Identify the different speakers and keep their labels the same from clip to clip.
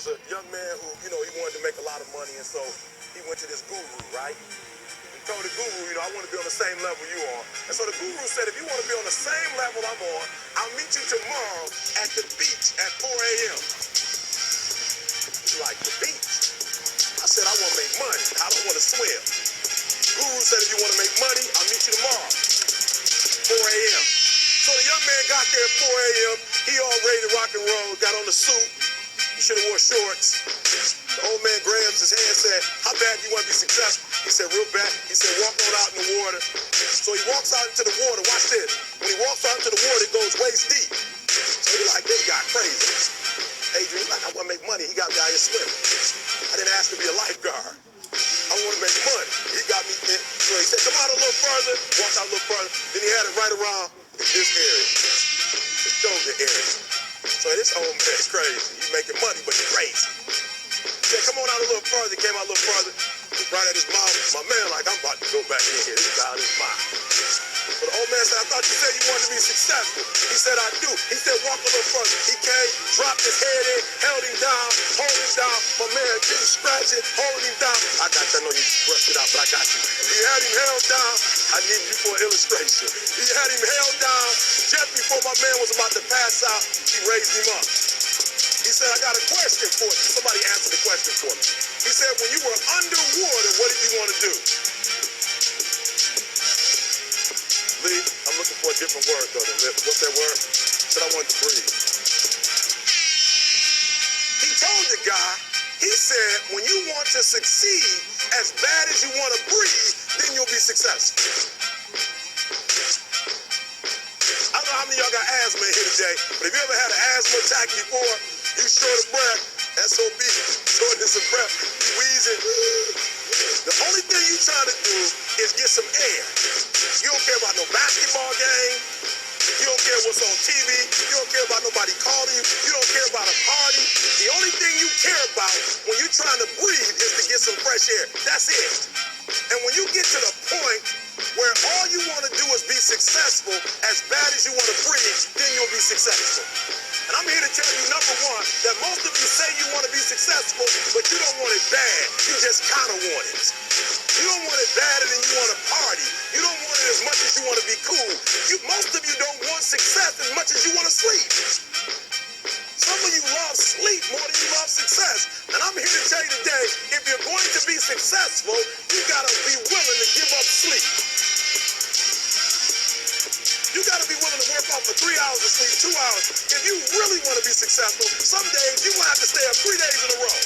Speaker 1: was a young man who, he wanted to make a lot of money, and so he went to this guru, right? He told the guru, I want to be on the same level you are. And so the guru said, if you want to be on the same level I'm on, I'll meet you tomorrow at the beach at 4 a.m. He's like, the beach? I said, I want to make money. I don't want to swim. Guru said, if you want to make money, I'll meet you tomorrow, 4 a.m. So the young man got there at 4 a.m. He all ready to rock and roll, got on the suit. He should have wore shorts. The old man grabs his hand and said, how bad do you want to be successful? He said, real bad. He said, walk on out in the water. So he walks out into the water. Watch this. When he walks out into the water, it goes waist deep. So he's like, this guy crazy. Adrian's like, I want to make money. He got me out here swimming. I didn't ask to be a lifeguard. I want to make money. He got me in. So he said, come out a little further. Walked out a little further. Then he had it right around this area, the shoulder area. So this old man's crazy. He's making money, but he's crazy. He said, come on out a little further. He came out a little further. Right at his mouth. My man like, I'm about to go back in here. This is out of his mouth. But the old man said, I thought you said you wanted to be successful. He said, I do. He said, walk a little further. He came, dropped his head in, held him down, hold him down. My man didn't scratch it, holding him down. I got you. I know you brushed it out, but I got you. He had him held down. I need you for an illustration. He had him held down. Just before my man was about to pass out, he raised him up. He said, I got a question for you. Somebody answer the question for me. He said, when you were underwater, what did you want to do? Lee, I'm looking for a different word, though, than live. What's that word? He said, I wanted to breathe. He told the guy, he said, when you want to succeed as bad as you want to breathe, then you'll be successful. I don't know how many of y'all got asthma in here today, but if you ever had an asthma attack before, you short of breath, SOB, shortness of breath, you wheezing. The only thing you trying to do is get some air. You don't care about no basketball game. You don't care what's on TV. You don't care about nobody calling you. You don't care about a party. The only thing you care about when you're trying to breathe is to get some fresh air. That's it. And when you get to the point where all you want to do is be successful as bad as you want to breathe, then you'll be successful. And I'm here to tell you, number one, that most of you say you want to be successful, but you don't want it bad. You just kind of want it. You don't want it badder than you want to party. You don't want it as much as you want to be cool. Most of you don't want success as much as you want to sleep. Some of you love sleep more than you love success. And I'm here to tell you today, if you're going to be successful, you got to be willing to give up sleep. You got to be willing to work off for 3 hours of sleep, 2 hours. If you really want to be successful, some days you will have to stay up 3 days in a row.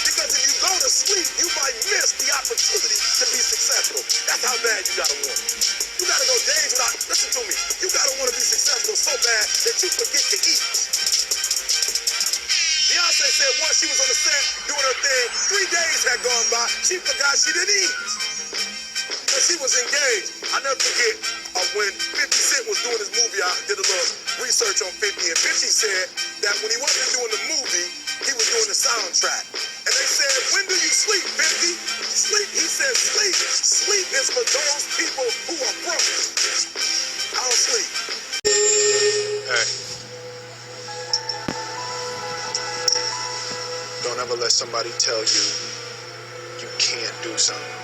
Speaker 1: Because if you go to sleep, you might miss the opportunity to be successful. That's how bad you got to want it. You got to go days without, listen to me, you got to want to be successful so bad that you forget to eat. Beyonce said once she was on the set doing her thing, 3 days had gone by, she forgot she didn't eat. Because she was engaged. I never forget when 50 Cent was doing his movie, I did a little research on 50, and 50 said that when he wasn't doing the movie, he was doing the soundtrack. And they said, when do you sleep, 50? Sleep, he said, sleep. Sleep is for those people who are broke. I don't sleep. Hey. Don't ever let somebody tell you you can't do something.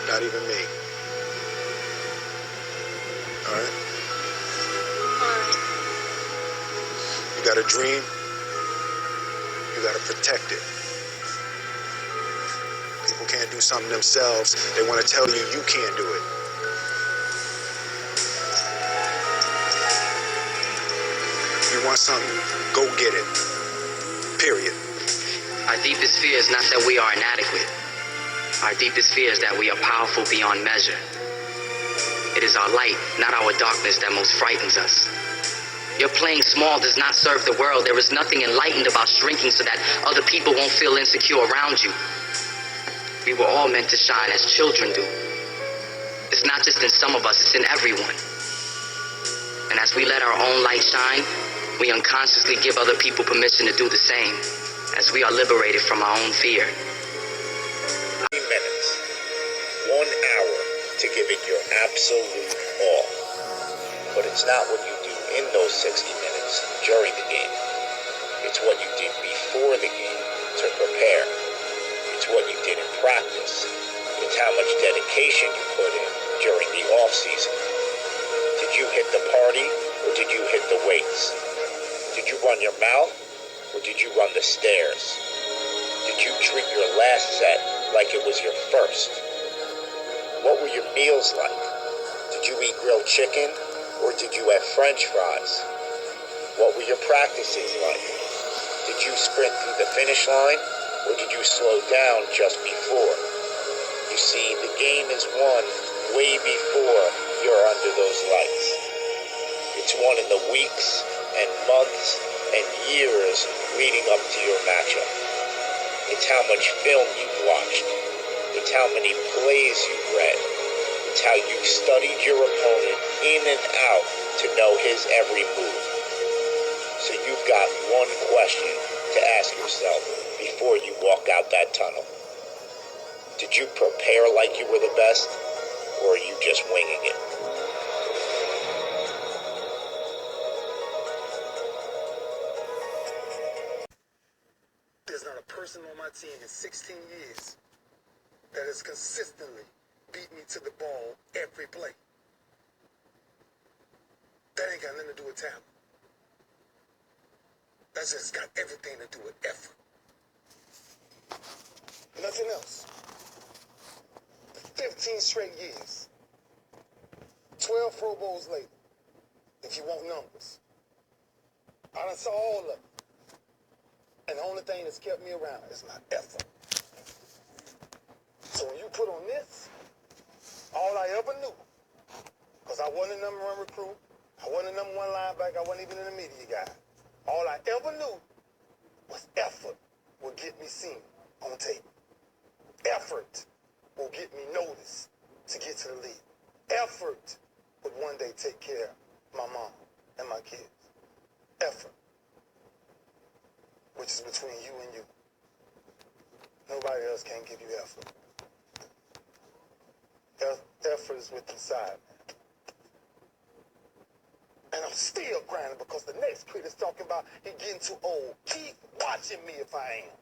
Speaker 1: Not even me. All right? You got a dream, you got to protect it. People can't do something themselves. They want to tell you you can't do it. You want something, go get it. Period.
Speaker 2: Our deepest fear is not that we are inadequate. Our deepest fear is that we are powerful beyond measure. It is our light, not our darkness, that most frightens us. Your playing small does not serve the world. There is nothing enlightened about shrinking so that other people won't feel insecure around you. We were all meant to shine as children do. It's not just in some of us, it's in everyone. And as we let our own light shine, we unconsciously give other people permission to do the same, as we are liberated from our own fear.
Speaker 3: 3 minutes, 1 hour to give it your absolute all. But it's not what you do in those 60 minutes during the game. It's what you did before the game to prepare. It's what you did in practice. It's how much dedication you put in during the off-season. Did you hit the party or did you hit the weights? Did you run your mouth or did you run the stairs? Did you treat your last set like it was your first? What were your meals like? Did you eat grilled chicken or did you have French fries? What were your practices like? Did you sprint through the finish line or did you slow down just before? You see, the game is won way before you're under those lights. It's won in the weeks and months and years leading up to your matchup. It's how much film you've watched. It's how many plays you've read. It's how you've studied your opponent in and out to know his every move. So you've got one question to ask yourself before you walk out that tunnel. Did you prepare like you were the best, or are you just winging it?
Speaker 1: There's not a person on my team in 16 years that has consistently beat me to the ball every play. That ain't got nothing to do with talent. That's just got everything to do with effort. Nothing else. 15 straight years. 12 Pro Bowls later, if you want numbers. I done saw all of them. And the only thing that's kept me around is my effort. So when you put on this, all I ever knew, because I wasn't a number one recruit, I wasn't a number one linebacker, I wasn't even in the media guy. All I ever knew was effort will get me seen on tape. Effort will get me noticed to get to the league. Effort would one day take care of my mom and my kids. Effort, which is between you and you. Nobody else can give you effort. Effort is with inside. And I'm still grinding because the next kid is talking about he getting too old. Keep watching me if I am.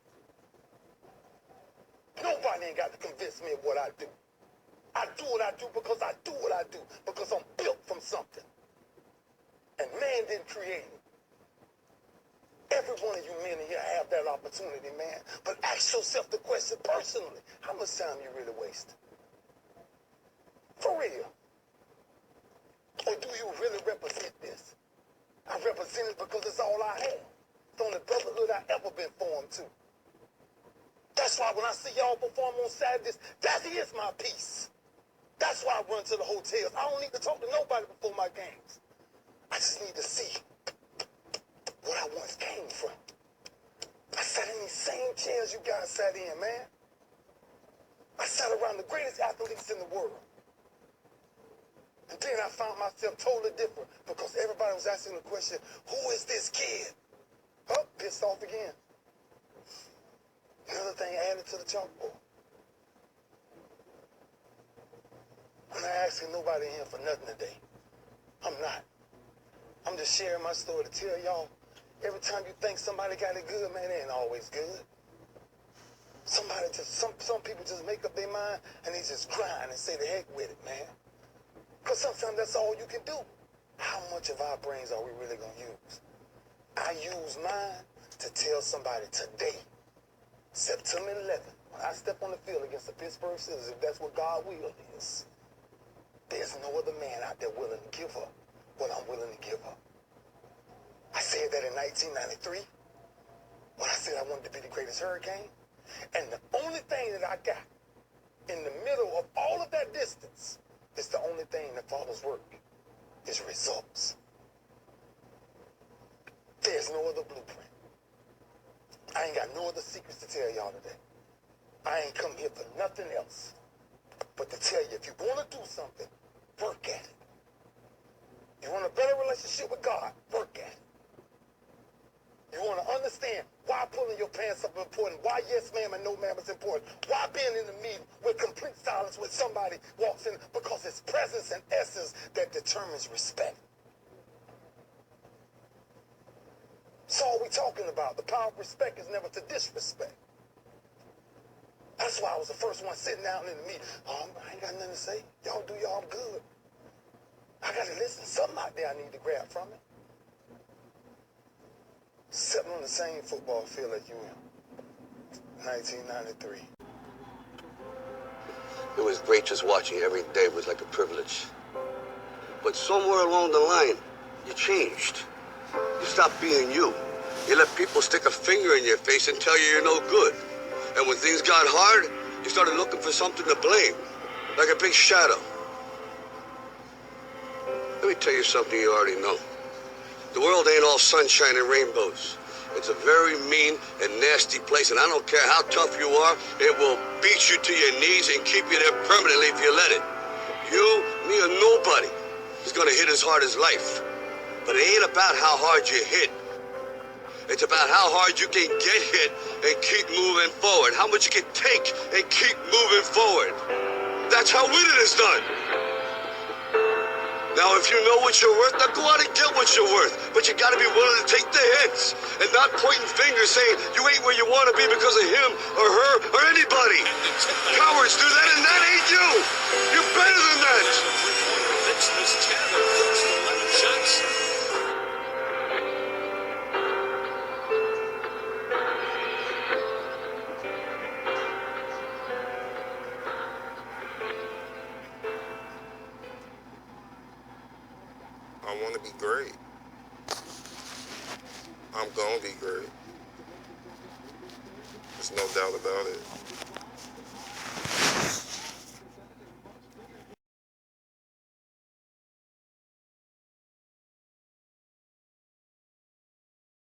Speaker 1: Nobody ain't got to convince me of what I do. I do what I do because I do what I do, because I'm built from something. And man didn't create me. Every one of you men in here have that opportunity, man. But ask yourself the question personally. How much time you really waste? For real. Or do you really represent this? I represent it because it's all I have. It's the only brotherhood I've ever been formed to. That's why when I see y'all perform on Saturdays, that is my peace. That's why I run to the hotels. I don't need to talk to nobody before my games. I just need to see what I once came from. I sat in these same chairs you guys sat in, man. I sat around the greatest athletes in the world. And then I found myself totally different because everybody was asking the question, who is this kid? Oh, pissed off again. Another thing added to the chalkboard. I'm not asking nobody in here for nothing today. I'm not. I'm just sharing my story to tell y'all, every time you think somebody got it good, man, it ain't always good. Some people just make up their mind and they just grind and say the heck with it, man. Because sometimes that's all you can do. How much of our brains are we really going to use? I use mine to tell somebody today, September 11th, when I step on the field against the Pittsburgh Steelers, if that's what God's will is, there's no other man out there willing to give up what I'm willing to give up. I said that in 1993 when I said I wanted to be the greatest hurricane. And the only thing that I got in the middle of all of that distance is the only thing that follows work is results. There's no other blueprint. I ain't got no other secrets to tell y'all today. I ain't come here for nothing else but to tell you, if you want to do something, work at it. You want a better relationship with God, work at it. You want to understand why pulling your pants up is important, why yes ma'am and no ma'am is important, why being in the meeting with complete silence when somebody walks in, because it's presence and essence that determines respect. So all we talking about. The power of respect is never to disrespect. That's why I was the first one sitting down in the meeting. Oh, I ain't got nothing to say. Y'all do y'all good. I got to listen. Something out there I need to grab from it. Sitting on the same football field as you in 1993.
Speaker 4: It was great just watching you every day. It was like a privilege. But somewhere along the line, you changed. You stopped being you. You let people stick a finger in your face and tell you you're no good. And when things got hard, you started looking for something to blame, like a big shadow. Let me tell you something you already know. The world ain't all sunshine and rainbows. It's a very mean and nasty place, and I don't care how tough you are, it will beat you to your knees and keep you there permanently if you let it. You, me, or nobody is gonna hit as hard as life. But it ain't about how hard you hit. It's about how hard you can get hit and keep moving forward. How much you can take and keep moving forward. That's how winning is done. Now, if you know what you're worth, now go out and get what you're worth. But you gotta be willing to take the hits and not pointing fingers saying you ain't where you wanna be because of him or her or anybody. Cowards do that, and that ain't you. You're better than that.
Speaker 1: I want to be great. I'm gonna be great. There's no doubt about it.